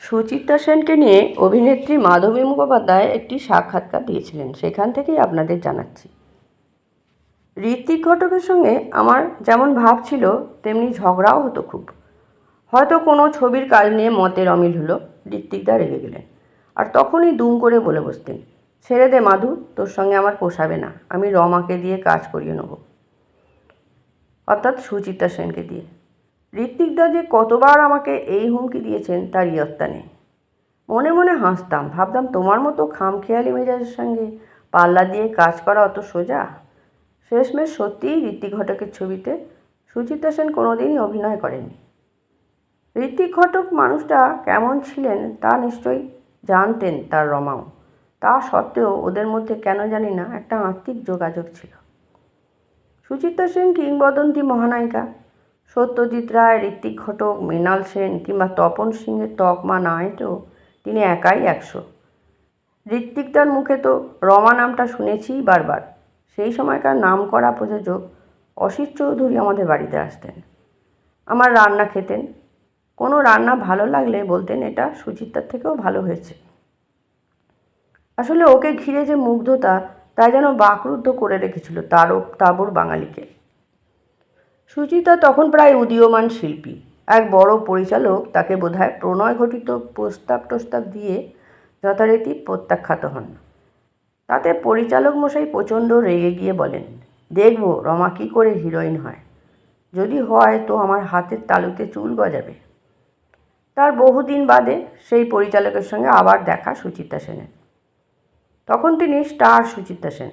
সুচিত্রা সেনকে নিয়ে অভিনেত্রী মাধবী মুখোপাধ্যায় একটি সাক্ষাৎকার দিয়েছিলেন, সেখান থেকেই আপনাদের জানাচ্ছি। ঋত্বিক ঘটকের সঙ্গে আমার যেমন ভাব ছিল তেমনি ঝগড়াও হতো খুব। হয়তো কোনো ছবির কাজ নিয়ে মতের অমিল হলো, ঋত্বিকদা রেগে গেলেন আর তখনই দুম করে বলে বসতেন, ছেড়ে দে মাধু, তোর সঙ্গে আমার পোষাবে না, আমি রমাকে দিয়ে কাজ করিয়ে নেব। অর্থাৎ সুচিত্রা সেনকে দিয়ে। ঋত্বিকদা যে কতবার আমাকে এই হুমকি দিয়েছেন তার ইয়ত্তা নেই। মনে মনে হাসতাম, ভাবতাম তোমার মতো খামখেয়ালি মেজাজের সঙ্গে পাল্লা দিয়ে কাজ করা অত সোজা। শেষমেশ সত্যিই ঋত্বিক ঘটকের ছবিতে সুচিত্রা সেন কোনোদিনই অভিনয় করেননি। ঋত্বিক ঘটক মানুষটা কেমন ছিলেন তা নিশ্চয়ই জানতেন তার রমাও। তা সত্ত্বেও ওদের মধ্যে কেন জানি না একটা আত্মিক যোগাযোগ ছিল। সুচিত্রা সেন কিংবদন্তি মহানায়িকা। সত্যজিৎ রায়, ঋত্বিক ঘটক, মৃণাল সেন কিংবা তপন সিংহের তকমা না এঁটেও তিনি একাই 100। ঋত্বিকদার মুখে তো রমা নামটা শুনেছি বারবার। সেই সময়কার নামকরা প্রযোজক অসিত চৌধুরী আমাদের বাড়িতে আসতেন, আমার রান্না খেতেন। কোনো রান্না ভালো লাগলে বলতেন এটা সুচিত্রার থেকেও ভালো হয়েছে। আসলে ওকে ঘিরে যে মুগ্ধতা তাই যেন বাকরুদ্ধ করে রেখেছিল তাবড় বাঙালিকে। সুচিত্রা তখন প্রায় উদীয়মান শিল্পী। এক বড় পরিচালক তাকে বোধহয় প্রণয় ঘটিত প্রস্তাব দিয়ে যথারীতি প্রত্যাখ্যাত হন। তাতে পরিচালক মশাই প্রচণ্ড রেগে গিয়ে বলেন, দেখব রমা কী করে হিরোইন হয়, যদি হয় তো আমার হাতের তালুতে চুল গজাবে। তার বহুদিন বাদে সেই পরিচালকের সঙ্গে আবার দেখা সুচিত্রা সেনের। তখন তিনি স্টার সুচিত্রা সেন।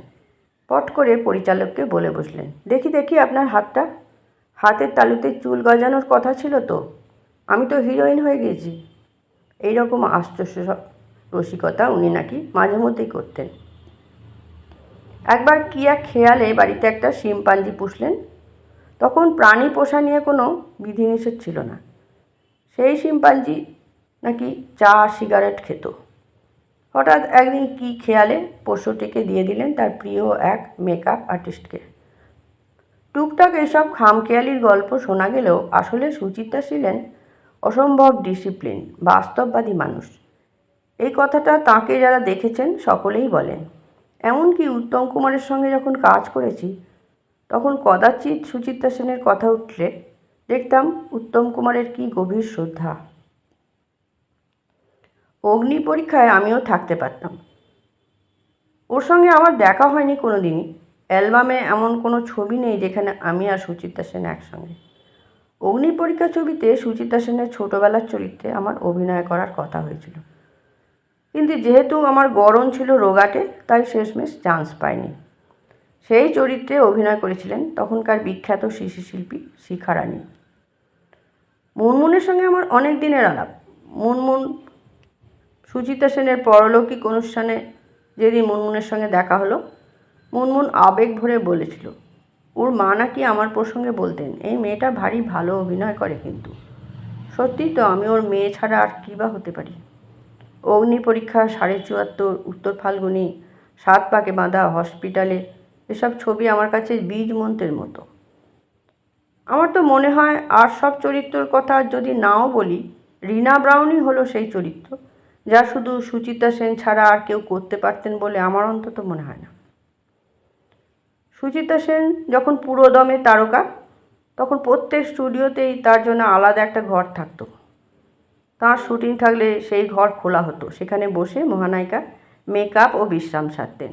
পট করে পরিচালককে বলে বসলেন, দেখি দেখি আপনার হাতটা, হাতের তালুতে চুল গজানোর কথা ছিল তো, আমি তো হিরোইন হয়ে গেছি। এইরকম আশ্চর্য রসিকতা উনি নাকি মাঝে মধ্যেই করতেন। একবার কি এক খেয়ালে বাড়িতে একটা শিম্পাঞ্জি পুষলেন। তখন প্রাণী পোষা নিয়ে কোনো বিধিনিষেধ ছিল না। সেই শিম্পাঞ্জি নাকি চা সিগারেট খেত। হঠাৎ একদিন কি খেয়ালে পোষ্যটিকে দিয়ে দিলেন তার প্রিয় এক মেকআপ আর্টিস্টকে। টুকটাক এসব খামখেয়ালির গল্প শোনা গেলেও আসলে সুচিত্রা ছিলেন অসম্ভব ডিসিপ্লিন, বাস্তববাদী মানুষ। এই কথাটা তাঁকে যারা দেখেছেন সকলেই বলেন। এমনকি উত্তম কুমারের সঙ্গে যখন কাজ করেছি তখন কদাচিৎ সুচিত্রা সেনের কথা উঠলে দেখতাম উত্তম কুমারের কি গভীর শ্রদ্ধা। অগ্নি পরীক্ষায় আমিও থাকতে পারতাম। ওর সঙ্গে আমার দেখা হয়নি কোনো দিনই। অ্যালবামে এমন কোনো ছবি নেই যেখানে আমি আর সুচিত্রা সেন একসঙ্গে। অগ্নি পরীক্ষা ছবিতে সুচিত্রা সেনের ছোটোবেলার চরিত্রে আমার অভিনয় করার কথা হয়েছিল, কিন্তু যেহেতু আমার গড়ন ছিল রোগাটে তাই শেষমেশ চান্স পাইনি। সেই চরিত্রে অভিনয় করেছিলেন তখনকার বিখ্যাত শিশুশিল্পী শিখা রানী। মুনমুনের সঙ্গে আমার অনেক দিনের আলাপ। মুনমুন সুচিত্রা সেনের পরলৌকিক অনুষ্ঠানে যেদিন মুনমুনের সঙ্গে দেখা হলো, মুনমুন আবেগ ভরে বলেছিল, ওর মা নাকি আমার প্রসঙ্গে বলতেন, এই মেয়েটা ভারী ভালো অভিনয় করে। কিন্তু সত্যিই তো, আমি ওর মেয়ে ছাড়া আর কী বা হতে পারি। অগ্নি পরীক্ষা, 74, উত্তর ফাল্গুনি, 7 পাকে বাঁধা, হসপিটালে, এসব ছবি আমার কাছে বীজ মন্ত্রের মতো। আমার তো মনে হয় আর সব চরিত্রর কথা যদি নাও বলি, রিনা ব্রাউনই হলো সেই চরিত্র যা শুধু সুচিত্রা সেন ছাড়া আর কেউ করতে পারতেন বলে আমার অন্তত মনে হয় না। সুচিত্রা সেন যখন পুরোদমে তারকা তখন প্রত্যেক স্টুডিওতেই তার জন্য আলাদা একটা ঘর থাকতো। তাঁর শুটিং থাকলে সেই ঘর খোলা হতো, সেখানে বসে মহানায়িকা মেকআপ ও বিশ্রাম সারতেন।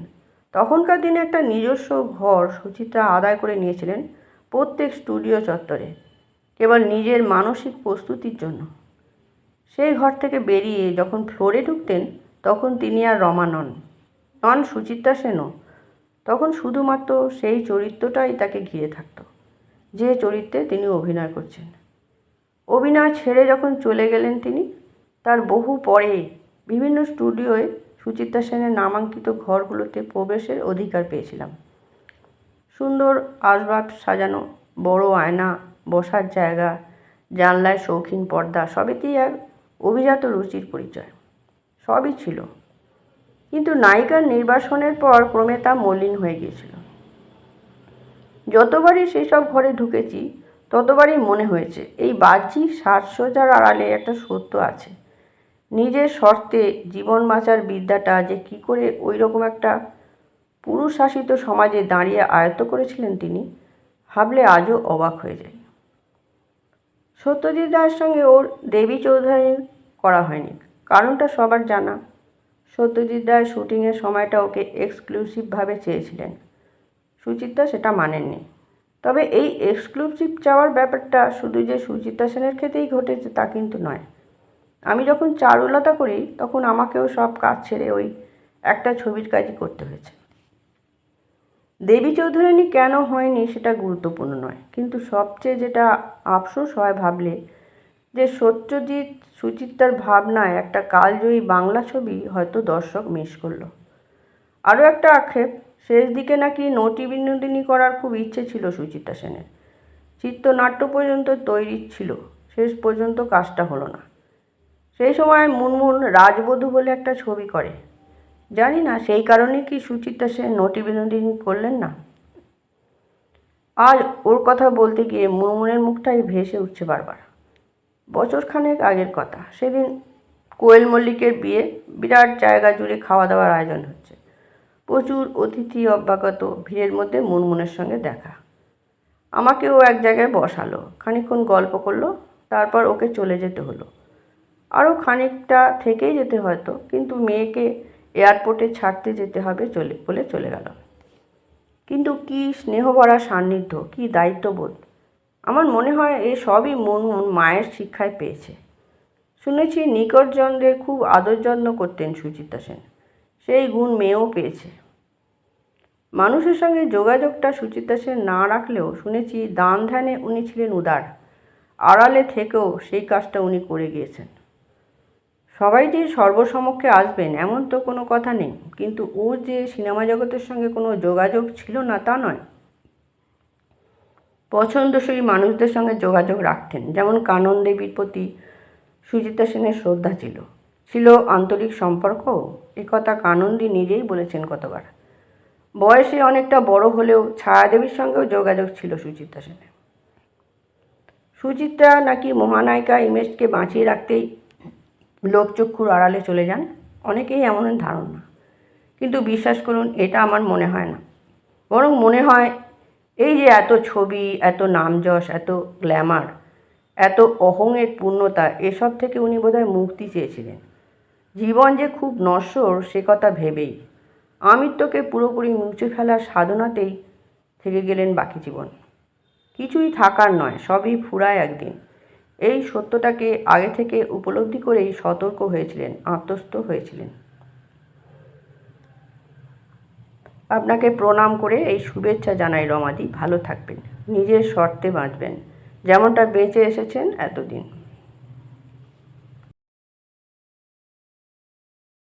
তখনকার দিনে একটা নিজস্ব ঘর সুচিত্রা আদায় করে নিয়েছিলেন প্রত্যেক স্টুডিও চত্বরে, কেবল নিজের মানসিক প্রস্তুতির জন্য। সেই ঘর থেকে বেরিয়ে যখন ফ্লোরে ঢুকতেন তখন তিনি আর রমা নন সুচিত্রা সেনও। তখন শুধুমাত্র সেই চরিত্রটাই তাকে ঘিরে থাকত, যে চরিত্রে তিনি অভিনয় করছেন। অভিনয় ছেড়ে যখন চলে গেলেন তিনি, তার বহু পরে বিভিন্ন স্টুডিওয়ে সুচিত্রা সেনের নামাঙ্কিত ঘরগুলোতে প্রবেশের অধিকার পেয়েছিলাম। সুন্দর আসবাব সাজানো, বড় আয়না, বসার জায়গা, জানলায় শৌখিন পর্দা, সবেতেই এক অভিজাত রুচির পরিচয়। সবই ছিল, কিন্তু নায়িকার নির্বাসনের পর ক্রমে তা মলিন হয়ে গিয়েছিল। যতবারই সেই সব ঘরে ঢুকেছি ততবারই মনে হয়েছে এই বাহ্যিক সাজসজ্জার আড়ালে একটা সত্য আছে, নিজের শর্তে জীবন বাঁচার বিদ্যাটা যে কী করে ওই রকম একটা পুরুষ শাসিত সমাজে দাঁড়িয়ে আয়ত্ত করেছিলেন তিনি, ভাবলে আজও অবাক হয়ে যায়। সত্যজিৎ রায়ের সঙ্গে ওর দেবী চৌধুরানী করা হয়নি, কারণটা সবার জানা। সত্যজিৎ রায় শুটিংয়ের সময়টা ওকে এক্সক্লুসিভভাবে চেয়েছিলেন, সুচিত্রা সেটা মানেননি। তবে এই এক্সক্লুসিভ চাওয়ার ব্যাপারটা শুধু যে সুচিত্রা সেনের ক্ষেত্রেই ঘটেছে তা কিন্তু নয়। আমি যখন চারুলতা করি তখন আমাকেও সব কাজ ছেড়ে ওই একটা ছবির কাজই করতে হয়েছে। দেবী চৌধুরানী কেন হয়নি সেটা গুরুত্বপূর্ণ নয়, কিন্তু সবচেয়ে যেটা আফসোস হয় ভাবলে, যে সত্যজিৎ সুচিত্রার ভাবনায় একটা কালজয়ী বাংলা ছবি হয়তো দর্শক মিস করলো। আরও একটা আক্ষেপ, শেষ দিকে নাকি নটি বিনোদিনী করার খুব ইচ্ছে ছিল সুচিত্রা সেনের। চিত্রনাট্য পর্যন্ত তৈরি ছিল, শেষ পর্যন্ত কাজটা হলো না। সেই সময় মুনমুন রাজবধূ বলে একটা ছবি করে, জানি না সেই কারণে কি সুচিত্রা সেন নটি বিনোদিনী করলেন না। আজ ওর কথা বলতে গিয়ে মুনমুনের মুখটাই ভেসে উঠছে বারবার। বছরখানেক আগের কথা, সেদিন কোয়েল মল্লিকের বিয়ে, বিরাট জায়গা জুড়ে খাওয়া দাওয়ার আয়োজন হচ্ছে, প্রচুর অতিথি অভ্যাগত, ভিড়ের মধ্যে মুনমুনের সঙ্গে দেখা। আমাকেও এক জায়গায় বসালো, খানিকক্ষণ গল্প করলো, তারপর ওকে চলে যেতে হলো। আরও খানিকটা থেকেই যেতে হয়তো, কিন্তু মেয়েকে এয়ারপোর্টে ছাড়তে যেতে হবে বলে চলে গেল। কিন্তু কী স্নেহভরা সান্নিধ্য, কী দায়িত্ববোধ! আমার মনে হয় এ সবই মুনমুন মায়ের শিক্ষায় পেয়েছে। শুনেছি নিকটজনদের খুব আদর যত্ন করতেন সুচিত্রা সেন, সেই গুণ মেয়েও পেয়েছে। মানুষের সঙ্গে যোগাযোগটা সুচিত্রা সেন না রাখলেও শুনেছি দান ধ্যানে উনি ছিলেন উদার, আড়ালে থেকেও সেই কাজটা উনি করে গিয়েছেন। সবাই যে সর্বসমক্ষে আসবেন এমন তো কোনো কথা নেই, কিন্তু ওর যে সিনেমা জগতের সঙ্গে কোনো যোগাযোগ ছিল না তা নয়। পছন্দসই মানুষদের সঙ্গে যোগাযোগ রাখতেন, যেমন কানন দেবীর প্রতি সুচিত্রা সেনের শ্রদ্ধা ছিল, ছিল আন্তরিক সম্পর্ক। একথা কানন্দি নিজেই বলেছেন কতবার। বয়সে অনেকটা বড় হলেও ছায়াদেবীর সঙ্গেও যোগাযোগ ছিল সুচিত্রা সেনের। সুচিত্রা নাকি মহানায়িকা ইমেজকে বাঁচিয়ে রাখতেই লোকচক্ষুর আড়ালে চলে যান, অনেকেই এমন ধারণা, কিন্তু বিশ্বাস করুন এটা আমার মনে হয় না। বরং মনে হয় এই যে এত ছবি, এত নামযশ, এত গ্ল্যামার, এত অহংয়ের পূর্ণতা, এসব থেকে উনি বোধহয় মুক্তি চেয়েছিলেন। জীবন যে খুব নশ্বর সে কথা ভেবেই আমিত্বকে পুরোপুরি মুছে ফেলার সাধনাতেই থেকে গেলেন বাকি জীবন। কিছুই থাকার নয়, সবই ফুরায় একদিন, এই সত্যটাকে আগে থেকে উপলব্ধি করেই সতর্ক হয়েছিলেন, আত্মস্থ হয়েছিলেন। আপনাকে প্রণাম করে এই শুভেচ্ছা জানাই রমাদি। ভালো থাকবেন, নিজের শর্তে বাঁচবেন, যেমনটা বেঁচে এসেছেন এতদিন।